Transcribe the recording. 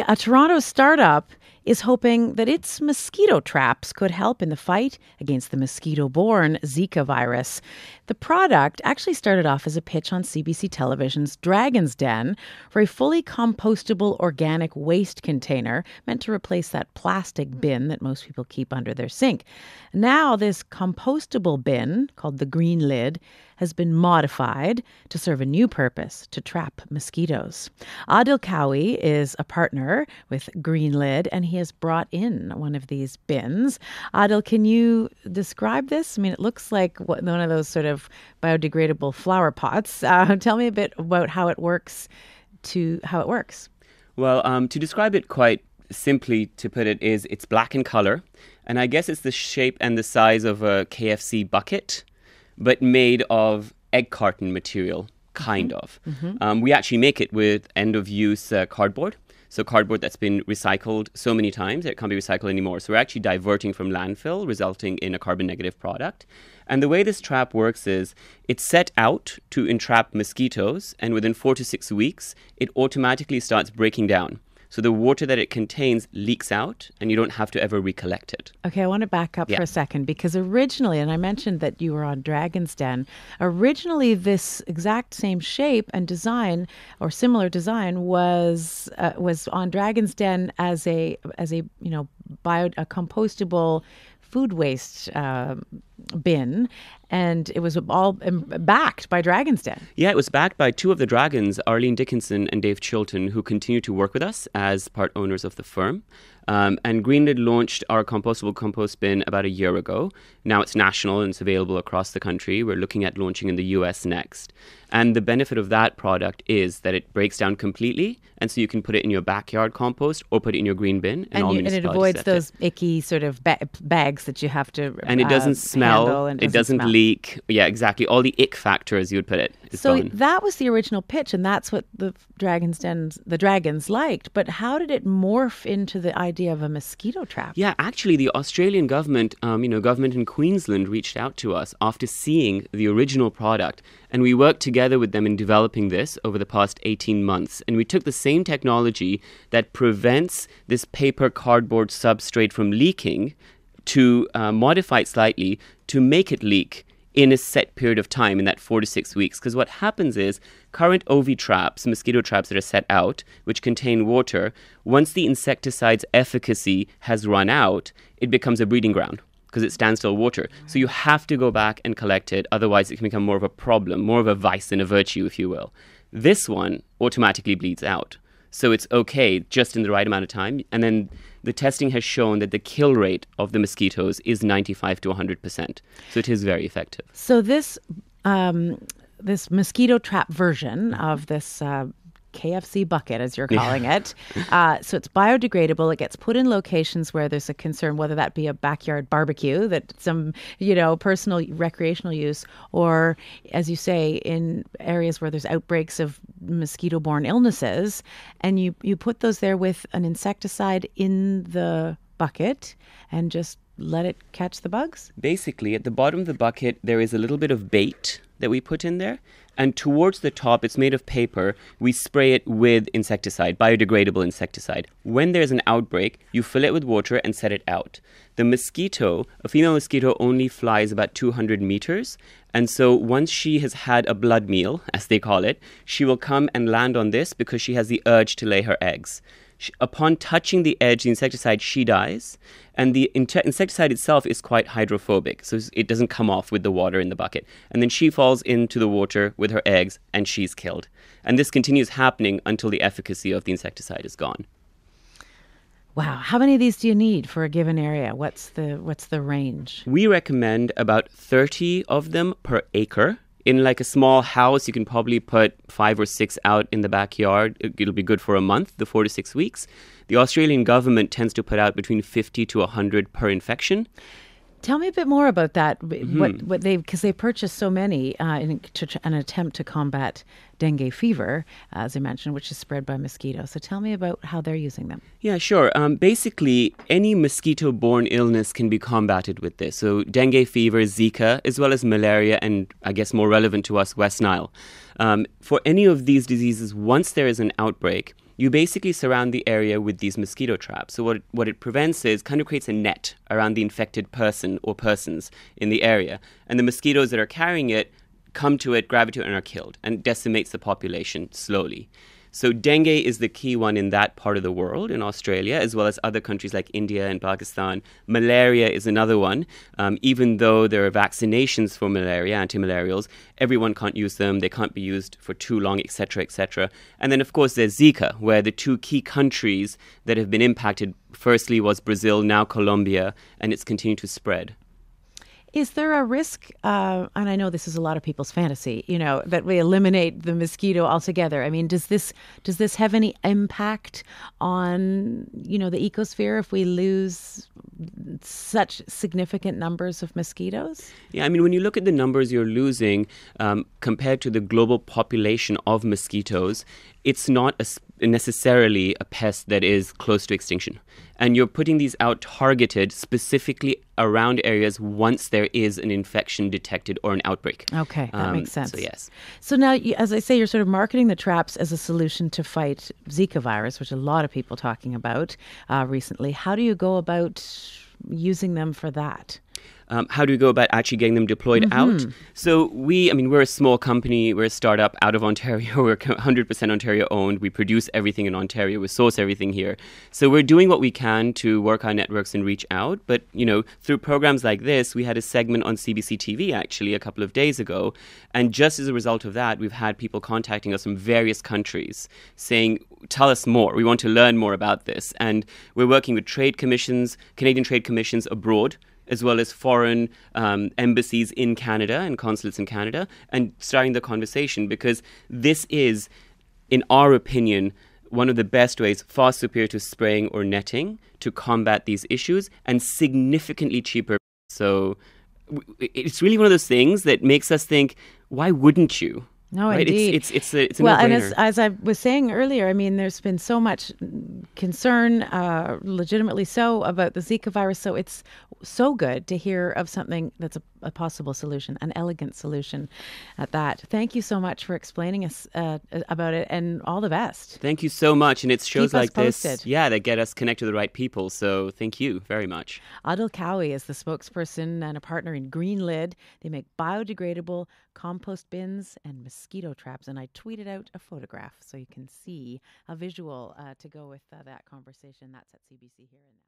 a Toronto startup is hoping that its mosquito traps could help in the fight against the mosquito-borne Zika virus. The product actually started off as a pitch on CBC Television's Dragon's Den for a fully compostable organic waste container meant to replace that plastic bin that most people keep under their sink. Now this compostable bin, called the Greenlid, has been modified to serve a new purpose, to trap mosquitoes. Adil Qawi is a partner with Greenlid, and he has brought in one of these bins. Adil, can you describe this? I mean, it looks like one of those sort of biodegradable flower pots. Tell me a bit about how it works. Well, to describe it quite simply, to put it, is it's black in color, and I guess it's the shape and the size of a KFC bucket, but made of egg carton material, kind of. Mm-hmm. We actually make it with end-of-use cardboard. So cardboard that's been recycled so many times that it can't be recycled anymore. So we're actually diverting from landfill, resulting in a carbon-negative product. And the way this trap works is it's set out to entrap mosquitoes, and within 4 to 6 weeks, it automatically starts breaking down. So the water that it contains leaks out, and you don't have to ever recollect it. Okay, I want to back up for a second, because originally, and I mentioned that you were on Dragon's Den, originally this exact same shape and design, or similar design, was on Dragon's Den as a compostable food waste bin, and it was all backed by Dragon's Den. Yeah, it was backed by two of the dragons, Arlene Dickinson and Dave Chilton, who continue to work with us as part owners of the firm. And Greenlid launched our compostable compost bin about a year ago. Now it's national and it's available across the country. We're looking at launching in the US next. And the benefit of that product is that it breaks down completely, and so you can put it in your backyard compost or put it in your green bin. And it avoids those icky sort of bags that you have to And it doesn't smell, it doesn't leak. Yeah, exactly. All the ick factor, as you would put it, is gone. That was the original pitch, and that's what the dragons liked. But how did it morph into the idea of a mosquito trap? Yeah, actually, the Australian government, government in Queensland reached out to us after seeing the original product, and we worked together with them in developing this over the past 18 months. And we took the same technology that prevents this paper cardboard substrate from leaking to modify it slightly to make it leak in a set period of time, in that 4 to 6 weeks. Because what happens is current Ovitraps, mosquito traps that are set out, which contain water, once the insecticide's efficacy has run out, it becomes a breeding ground because it stands still water. So you have to go back and collect it. Otherwise, it can become more of a problem, more of a vice than a virtue, if you will. This one automatically bleeds out. So it's okay just in the right amount of time. And then the testing has shown that the kill rate of the mosquitoes is 95 to 100%. So it is very effective. So this mosquito trap version of this KFC bucket, as you're calling it. So it's biodegradable. It gets put in locations where there's a concern, whether that be a backyard barbecue, that some, personal recreational use, or, as you say, in areas where there's outbreaks of mosquito-borne illnesses. And you put those there with an insecticide in the bucket and just let it catch the bugs? Basically, at the bottom of the bucket, there is a little bit of bait that we put in there. And towards the top, it's made of paper. We spray it with insecticide, biodegradable insecticide. When there's an outbreak, you fill it with water and set it out. The mosquito, a female mosquito, only flies about 200 meters. And so once she has had a blood meal, as they call it, she will come and land on this because she has the urge to lay her eggs. Upon touching the edge, the insecticide, she dies. And the insecticide itself is quite hydrophobic, so it doesn't come off with the water in the bucket. And then she falls into the water with her eggs, and she's killed. And this continues happening until the efficacy of the insecticide is gone. Wow. How many of these do you need for a given area? What's the range? We recommend about 30 of them per acre. In like a small house, you can probably put 5 or 6 out in the backyard. It'll be good for a month, the 4 to 6 weeks. The Australian government tends to put out between 50 to 100 per infection. Tell me a bit more about that. Because they purchased so many in an attempt to combat dengue fever, as I mentioned, which is spread by mosquitoes. So tell me about how they're using them. Yeah, sure. Basically, any mosquito-borne illness can be combated with this. So dengue fever, Zika, as well as malaria, and I guess more relevant to us, West Nile. For any of these diseases, once there is an outbreak, you basically surround the area with these mosquito traps. So what it prevents is kind of creates a net around the infected person or persons in the area. And the mosquitoes that are carrying it come to it, gravitate, and are killed, and decimates the population slowly. So dengue is the key one in that part of the world, in Australia, as well as other countries like India and Pakistan. Malaria is another one. Even though there are vaccinations for malaria, antimalarials, everyone can't use them. They can't be used for too long, etc., etc. And then, of course, there's Zika, where the two key countries that have been impacted, firstly was Brazil, now Colombia, and it's continued to spread. Is there a risk, and I know this is a lot of people's fantasy, that we eliminate the mosquito altogether? I mean, does this have any impact on, the ecosphere if we lose such significant numbers of mosquitoes? Yeah, I mean, when you look at the numbers you're losing compared to the global population of mosquitoes, it's not necessarily a pest that is close to extinction. And you're putting these out targeted specifically around areas once there is an infection detected or an outbreak. Okay, that makes sense. So yes. So now, as I say, you're sort of marketing the traps as a solution to fight Zika virus, which a lot of people talking about recently. How do you go about using them for that? How do we go about actually getting them deployed out? So we're a small company. We're a startup out of Ontario. We're 100% Ontario owned. We produce everything in Ontario. We source everything here. So we're doing what we can to work our networks and reach out. But, through programs like this, we had a segment on CBC TV actually a couple of days ago. And just as a result of that, we've had people contacting us from various countries saying, tell us more. We want to learn more about this. And we're working with trade commissions, Canadian trade commissions abroad, as well as foreign embassies in Canada and consulates in Canada, and starting the conversation, because this is, in our opinion, one of the best ways, far superior to spraying or netting, to combat these issues, and significantly cheaper. So it's really one of those things that makes us think, why wouldn't you? No, right? indeed. It's a well, no-brainer. And as I was saying earlier, I mean, there's been so much concern, legitimately so, about the Zika virus. So it's so good to hear of something that's a possible solution, an elegant solution at that. Thank you so much for explaining us about it, and all the best. Thank you so much. And it's shows like this, that get us connected to the right people. So thank you very much. Adil Qawi is the spokesperson and a partner in Greenlid. They make biodegradable compost bins and mosquito traps. And I tweeted out a photograph so you can see a visual to go with that conversation. That's at CBC Here and Now.